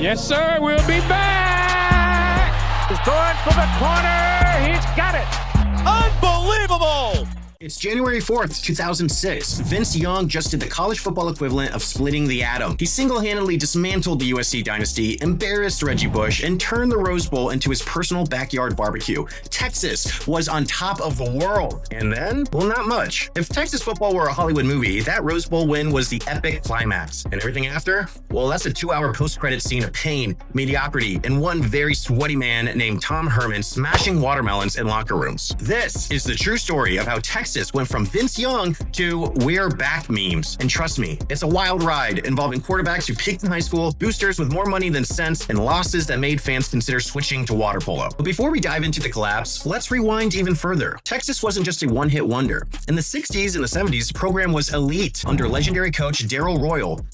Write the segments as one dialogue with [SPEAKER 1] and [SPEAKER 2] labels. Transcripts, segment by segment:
[SPEAKER 1] Yes, sir. We'll be back. He's going for the corner. He's got it.
[SPEAKER 2] Unbelievable.
[SPEAKER 3] It's January 4th, 2006. Vince Young just did the college football equivalent of splitting the atom. He single-handedly dismantled the USC dynasty, embarrassed Reggie Bush, and turned the Rose Bowl into his personal backyard barbecue. Texas was on top of the world. And then, well, not much. If Texas football were a Hollywood movie, that Rose Bowl win was the epic climax. And everything after? Well, that's a 2-hour post-credit scene of pain, mediocrity, and one very sweaty man named Tom Herman smashing watermelons in locker rooms. This is the true story of how Texas went from Vince Young to "we're back" memes. And trust me, it's a wild ride involving quarterbacks who peaked in high school, boosters with more money than sense, and losses that made fans consider switching to water polo. But before we dive into the collapse, let's rewind even further. Texas wasn't just a one-hit wonder. In the 60s and the 70s, the program was elite. Under legendary coach Darrell,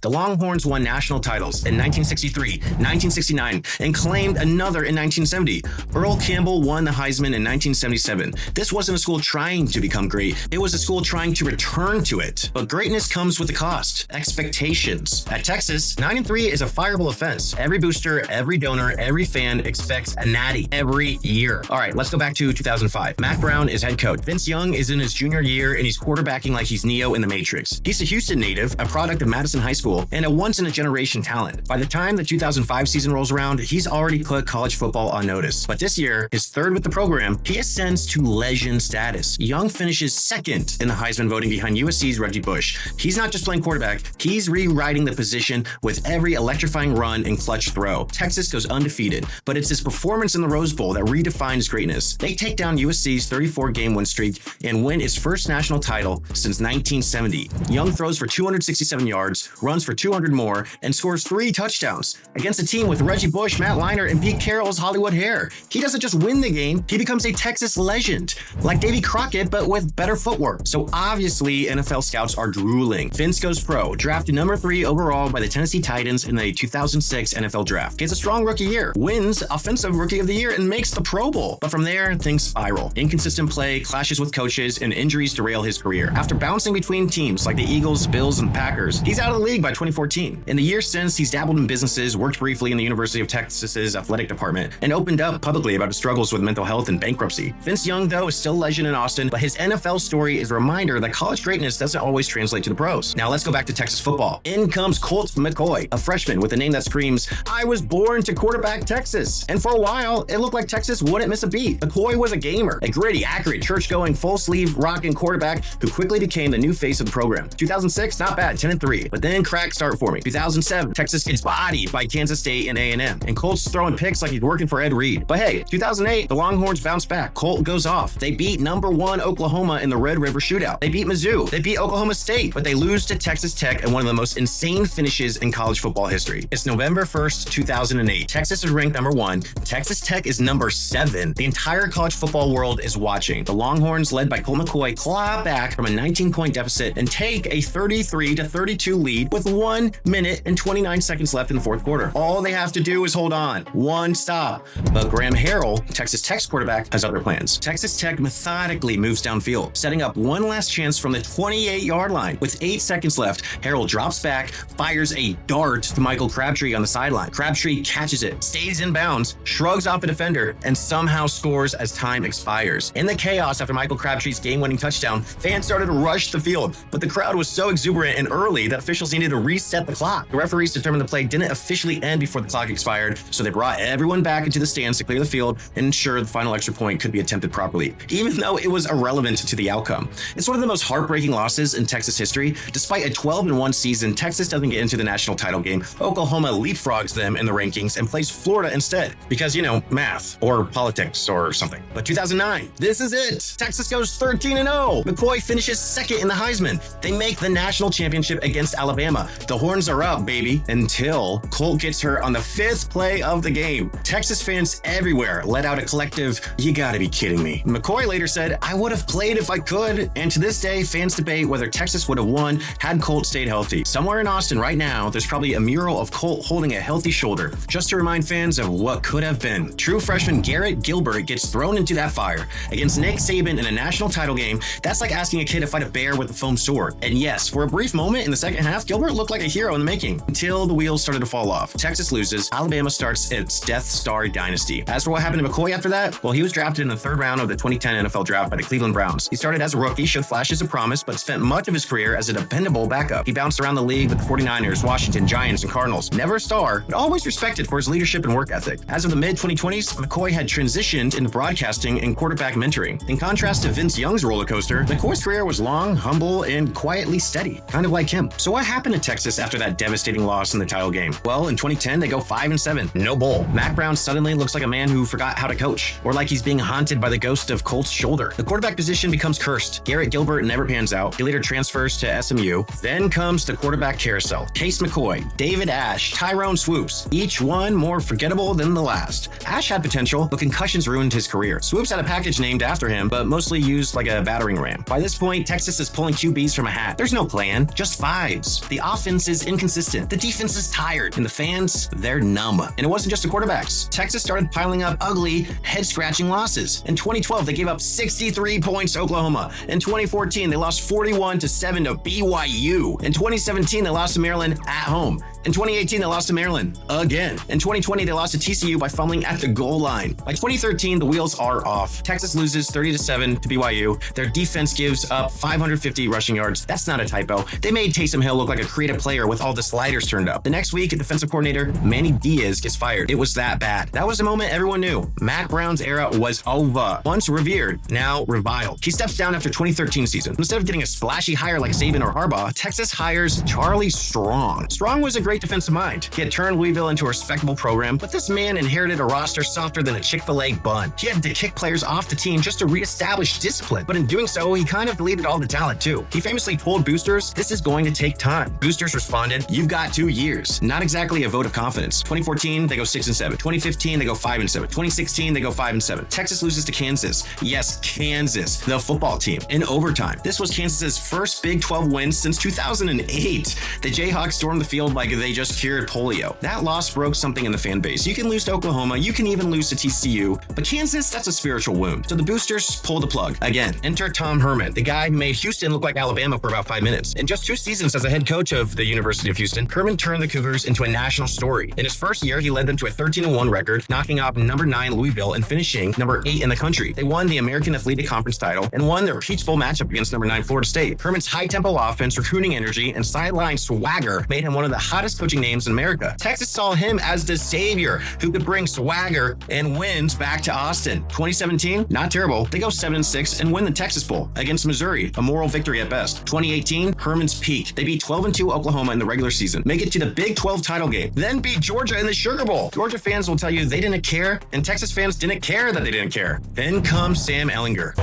[SPEAKER 3] the Longhorns won national titles in 1963, 1969, and claimed another in 1970. Earl Campbell won the Heisman in 1977. This wasn't a school trying to become great. It was a school trying to return to it. But greatness comes with a cost. Expectations. At Texas, 9-3 is a fireable offense. Every booster, every donor, every fan expects a natty every year. All right, let's go back to 2005. Mack Brown is head coach. Vince Young is in his junior year and he's quarterbacking like he's Neo in the Matrix. He's a Houston native, a product of Madison High School, and a once-in-a-generation talent. By the time the 2005 season rolls around, he's already put college football on notice. But this year, his third with the program, he ascends to legend status. Young finishes second in the Heisman voting behind USC's Reggie Bush. He's not just playing quarterback, he's rewriting the position with every electrifying run and clutch throw. Texas goes undefeated, but it's his performance in the Rose Bowl that redefines greatness. They take down USC's 34-game win streak and win its first national title since 1970. Young throws for 267 yards, runs for 200 more, and scores 3 touchdowns against a team with Reggie Bush, Matt Leinart, and Pete Carroll's Hollywood hair. He doesn't just win the game, he becomes a Texas legend, like Davy Crockett, but with better footwork. So obviously, NFL scouts are drooling. Vince goes pro, drafted number 3 overall by the Tennessee Titans in the 2006 NFL Draft. Gets a strong rookie year, wins Offensive Rookie of the Year, and makes the Pro Bowl. But from there, things spiral. Inconsistent play, clashes with coaches, and injuries derail his career. After bouncing between teams like the Eagles, Bills, and Packers, he's out of the league by 2014. In the years since, he's dabbled in businesses, worked briefly in the University of Texas's athletic department, and opened up publicly about his struggles with mental health and bankruptcy. Vince Young, though, is still a legend in Austin, but his NFL story is a reminder that college greatness doesn't always translate to the pros. Now let's go back to Texas football. In comes Colt McCoy, a freshman with a name that screams, "I was born to quarterback Texas." And for a while, it looked like Texas wouldn't miss a beat. McCoy was a gamer, a gritty, accurate, church-going, full-sleeve, rocking quarterback who quickly became the new face of the program. 2006, not bad, 10-3, but then cracks start forming. 2007, Texas gets bodied by Kansas State and A&M, and Colt's throwing picks like he's working for Ed Reed. But hey, 2008, the Longhorns bounce back. Colt goes off. They beat number 1 Oklahoma in the Red River Shootout. They beat Mizzou. They beat Oklahoma State, but they lose to Texas Tech in one of the most insane finishes in college football history. It's November 1st, 2008. Texas is ranked number 1. Texas Tech is number 7. The entire college football world is watching. The Longhorns, led by Colt McCoy, claw back from a 19-point deficit and take a 33-32 lead with 1 minute and 29 seconds left in the fourth quarter. All they have to do is hold on. One stop. But Graham Harrell, Texas Tech's quarterback, has other plans. Texas Tech methodically moves downfield, setting up one last chance from the 28-yard line. With 8 seconds left, Harrell drops back, fires a dart to Michael Crabtree on the sideline. Crabtree catches it, stays in bounds, shrugs off a defender, and somehow scores as time expires. In the chaos after Michael Crabtree's game-winning touchdown, fans started to rush the field, but the crowd was so exuberant and early that officials needed to reset the clock. The referees determined the play didn't officially end before the clock expired, so they brought everyone back into the stands to clear the field and ensure the final extra point could be attempted properly, even though it was irrelevant to the outcome. It's one of the most heartbreaking losses in Texas history. Despite a 12-1 season, Texas doesn't get into the national title game. Oklahoma leapfrogs them in the rankings and plays Florida instead because, math or politics or something. But 2009, this is it. Texas goes 13-0. McCoy finishes second in the Heisman. They make the national championship against Alabama. The horns are up, baby, until Colt gets hurt on the 5th play of the game. Texas fans everywhere let out a collective, "You gotta be kidding me." McCoy later said, "I would have played if if I could. And to this day, fans debate whether Texas would have won had Colt stayed healthy. Somewhere in Austin right now, there's probably a mural of Colt holding a healthy shoulder, just to remind fans of what could have been. True freshman Garrett Gilbert gets thrown into that fire against Nick Saban in a national title game. That's like asking a kid to fight a bear with a foam sword. And yes, for a brief moment in the second half, Gilbert looked like a hero in the making, until the wheels started to fall off. Texas loses. Alabama starts its Death Star dynasty. As for what happened to McCoy after that, well, he was drafted in the third round of the 2010 NFL draft by the Cleveland Browns. He started as a rookie, showed flashes of promise, but spent much of his career as a dependable backup. He bounced around the league with the 49ers, Washington, Giants, and Cardinals. Never a star, but always respected for his leadership and work ethic. As of the mid-2020s, McCoy had transitioned into broadcasting and quarterback mentoring. In contrast to Vince Young's roller coaster, McCoy's career was long, humble, and quietly steady, kind of like him. So what happened to Texas after that devastating loss in the title game? Well, in 2010, they go 5-7. No bowl. Mack Brown suddenly looks like a man who forgot how to coach, or like he's being haunted by the ghost of Colt's shoulder. The quarterback position becomes cursed. Garrett Gilbert never pans out. He later transfers to SMU. Then comes the quarterback carousel. Case McCoy, David Ash, Tyrone Swoops, each one more forgettable than the last. Ash had potential, but concussions ruined his career. Swoops had a package named after him, but mostly used like a battering ram. By this point, Texas is pulling QBs from a hat. There's no plan, just vibes. The offense is inconsistent. The defense is tired. And the fans, they're numb. And it wasn't just the quarterbacks. Texas started piling up ugly, head-scratching losses. In 2012, they gave up 63 points to Oklahoma. In 2014, they lost 41-7 to BYU. In 2017, they lost to Maryland at home. In 2018, they lost to Maryland again. In 2020, they lost to TCU by fumbling at the goal line. By 2013, the wheels are off. Texas loses 30-7 to BYU. Their defense gives up 550 rushing yards. That's not a typo. They made Taysom Hill look like a creative player with all the sliders turned up. The next week, defensive coordinator Manny Diaz gets fired. It was that bad. That was the moment everyone knew. Mack Brown's era was over. Once revered, now reviled. He steps down after 2013 season. Instead of getting a splashy hire like Saban or Harbaugh, Texas hires Charlie Strong. Strong was a great defensive mind. He had turned Louisville into a respectable program, but this man inherited a roster softer than a Chick-fil-A bun. He had to kick players off the team just to reestablish discipline, but in doing so, he kind of deleted all the talent too. He famously told boosters, "This is going to take time." Boosters responded, "You've got 2 years." Not exactly a vote of confidence. 2014, they go 6-7. 2015, they go 5-7. 2016, they go 5-7. Texas loses to Kansas. Yes, Kansas, the football team, in overtime. This was Kansas's first Big 12 win since 2008. The Jayhawks stormed the field like they just cured polio. That loss broke something in the fan base. You can lose to Oklahoma, you can even lose to TCU, but Kansas, that's a spiritual wound. So the boosters pull the plug. Again, enter Tom Herman, the guy who made Houston look like Alabama for about 5 minutes. In just 2 seasons as a head coach of the University of Houston, Herman turned the Cougars into a national story. In his first year, he led them to a 13-1 record, knocking off number 9 Louisville and finishing number 8 in the country. They won the American Athletic Conference title and won their Peach Bowl matchup against number 9 Florida State. Herman's high-tempo offense, recruiting energy, and sideline swagger made him one of the hottest coaching names in America. Texas saw him as the savior who could bring swagger and wins back to Austin. 2017, not terrible. They go 7-6 and win the Texas Bowl against Missouri, a moral victory at best. 2018, Herman's peak. They beat 12-2 Oklahoma in the regular season, make it to the Big 12 title game, then beat Georgia in the Sugar Bowl. Georgia fans will tell you they didn't care, and Texas fans didn't care that they didn't care. Then comes Sam Ehlinger.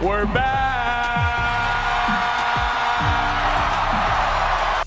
[SPEAKER 1] We're back!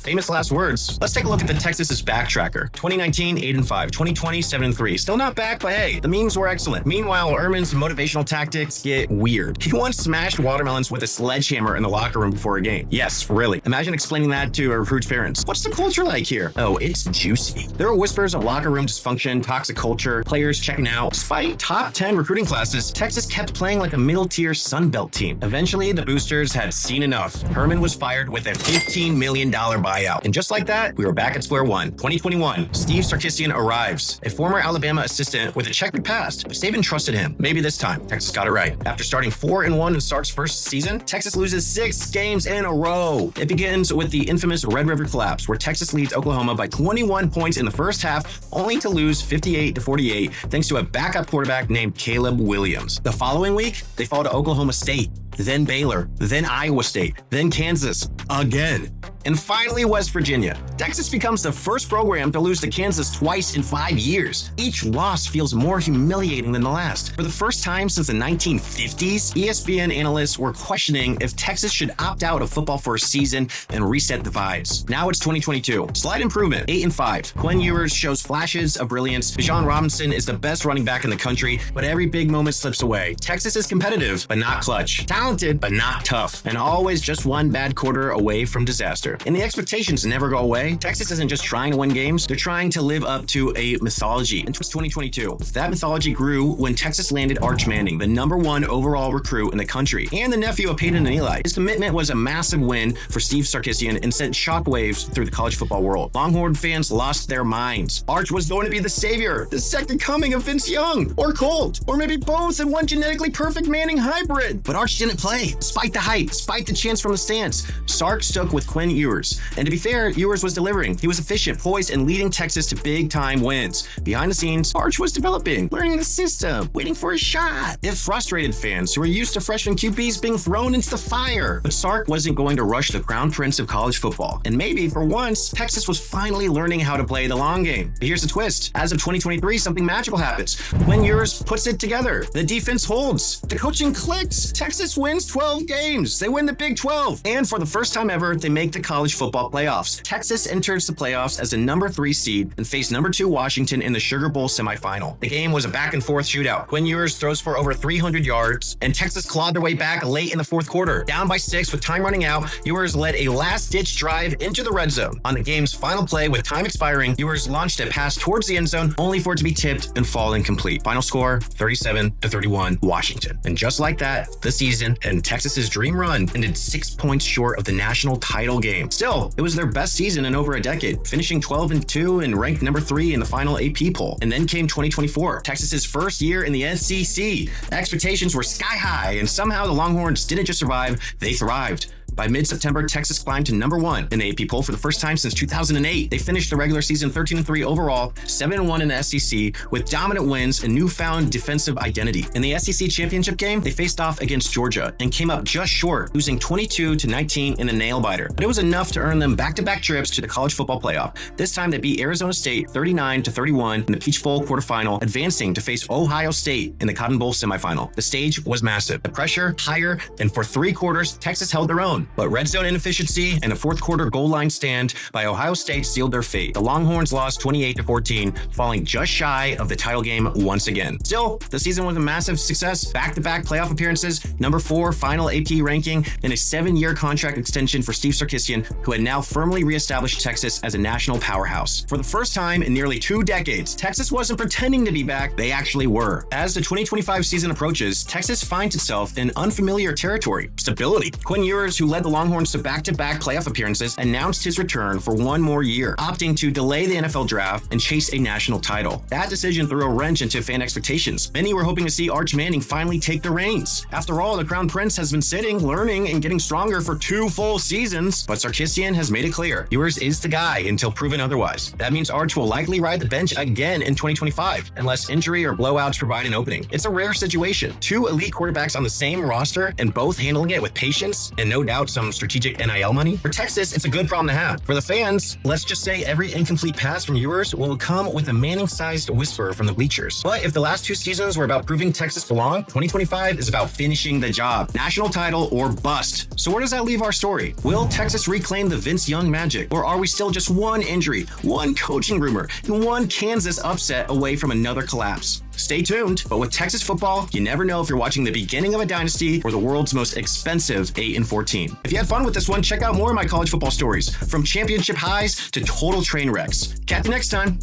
[SPEAKER 3] Famous last words. Let's take a look at the Texas's backtracker. 2019, 8-5. 2020, 7-3. Still not back, but hey, the memes were excellent. Meanwhile, Herman's motivational tactics get weird. He once smashed watermelons with a sledgehammer in the locker room before a game. Yes, really. Imagine explaining that to a recruit's parents. What's the culture like here? Oh, it's juicy. There were whispers of locker room dysfunction, toxic culture, players checking out. Despite top 10 recruiting classes, Texas kept playing like a middle-tier Sun Belt team. Eventually, the boosters had seen enough. Herman was fired with a $15 million buyout. And just like that, we were back at square one. 2021, Steve Sarkisian arrives, a former Alabama assistant with a checkered past, but Saban trusted him. Maybe this time, Texas got it right. After starting 4-1 in Sark's first season, Texas loses 6 games in a row. It begins with the infamous Red River collapse, where Texas leads Oklahoma by 21 points in the first half, only to lose 58-48, thanks to a backup quarterback named Caleb Williams. The following week, they fall to Oklahoma State, then Baylor, then Iowa State, then Kansas, again. And finally, West Virginia. Texas becomes the first program to lose to Kansas twice in 5 years. Each loss feels more humiliating than the last. For the first time since the 1950s, ESPN analysts were questioning if Texas should opt out of football for a season and reset the vibes. Now it's 2022. Slight improvement, 8-5. Quinn Ewers shows flashes of brilliance. Bijan Robinson is the best running back in the country, but every big moment slips away. Texas is competitive, but not clutch. Talent talented, but not tough, and always just one bad quarter away from disaster. And the expectations never go away. Texas isn't just trying to win games, they're trying to live up to a mythology. And it was 2022. That mythology grew when Texas landed Arch Manning, the #1 overall recruit in the country, and the nephew of Peyton and Eli. His commitment was a massive win for Steve Sarkisian and sent shockwaves through the college football world. Longhorn fans lost their minds. Arch was going to be the savior, the second coming of Vince Young, or Colt, or maybe both in one genetically perfect Manning hybrid. But Arch didn't play, despite the hype, despite the chants from the stands. Sark stuck with Quinn Ewers. And to be fair, Ewers was delivering. He was efficient, poised, and leading Texas to big-time wins. Behind the scenes, Arch was developing, learning the system, waiting for a shot. It frustrated fans who were used to freshman QBs being thrown into the fire. But Sark wasn't going to rush the crown prince of college football. And maybe, for once, Texas was finally learning how to play the long game. But here's the twist. As of 2023, something magical happens. When Ewers puts it together, the defense holds, the coaching clicks. Texas wins 12 games. They win the Big 12. And for the first time ever, they make the college football playoffs. Texas enters the playoffs as the #3 seed and faced #2 Washington in the Sugar Bowl semifinal. The game was a back-and-forth shootout. Quinn Ewers throws for over 300 yards, and Texas clawed their way back late in the fourth quarter. Down by 6 with time running out, Ewers led a last-ditch drive into the red zone. On the game's final play with time expiring, Ewers launched a pass towards the end zone, only for it to be tipped and fall incomplete. Final score, 37-31, Washington. And just like that, the season and Texas's dream run ended 6 points short of the national title game. Still, it was their best season in over a decade, finishing 12-2 and ranked #3 in the final AP poll. And then came 2024, Texas's first year in the SEC. Expectations were sky high, and somehow the Longhorns didn't just survive, they thrived. By mid-September, Texas climbed to #1 in the AP poll for the first time since 2008. They finished the regular season 13-3 overall, 7-1 in the SEC, with dominant wins and newfound defensive identity. In the SEC championship game, they faced off against Georgia and came up just short, losing 22-19 in a nail-biter. But it was enough to earn them back-to-back trips to the college football playoff. This time, they beat Arizona State 39-31 in the Peach Bowl quarterfinal, advancing to face Ohio State in the Cotton Bowl semifinal. The stage was massive. The pressure higher, and for 3 quarters, Texas held their own. But red zone inefficiency and a fourth quarter goal line stand by Ohio State sealed their fate. The Longhorns lost 28-14, falling just shy of the title game once again. Still, the season was a massive success. Back-to-back playoff appearances, #4 final AP ranking, and a 7-year contract extension for Steve Sarkisian, who had now firmly reestablished Texas as a national powerhouse. For the first time in nearly 2 decades, Texas wasn't pretending to be back, they actually were. As the 2025 season approaches, Texas finds itself in unfamiliar territory: stability. Quinn Ewers, who led the Longhorns to back-to-back playoff appearances, announced his return for 1 more year, opting to delay the NFL draft and chase a national title. That decision threw a wrench into fan expectations. Many were hoping to see Arch Manning finally take the reins. After all, the Crown Prince has been sitting, learning, and getting stronger for 2 full seasons. But Sarkisian has made it clear, Ewers is the guy until proven otherwise. That means Arch will likely ride the bench again in 2025, unless injury or blowouts provide an opening. It's a rare situation. 2 elite quarterbacks on the same roster and both handling it with patience and no doubt some strategic NIL money. For Texas, it's a good problem to have. For the fans, let's just say every incomplete pass from Ewers will come with a Manning-sized whisper from the bleachers. But if the last 2 seasons were about proving Texas belong, 2025 is about finishing the job. National title or bust. So where does that leave our story? Will Texas reclaim the Vince Young magic? Or are we still just one injury, one coaching rumor, and one Kansas upset away from another collapse? Stay tuned, but with Texas football, you never know if you're watching the beginning of a dynasty or the world's most expensive 8-14. If you had fun with this one, check out more of my college football stories, from championship highs to total train wrecks. Catch you next time.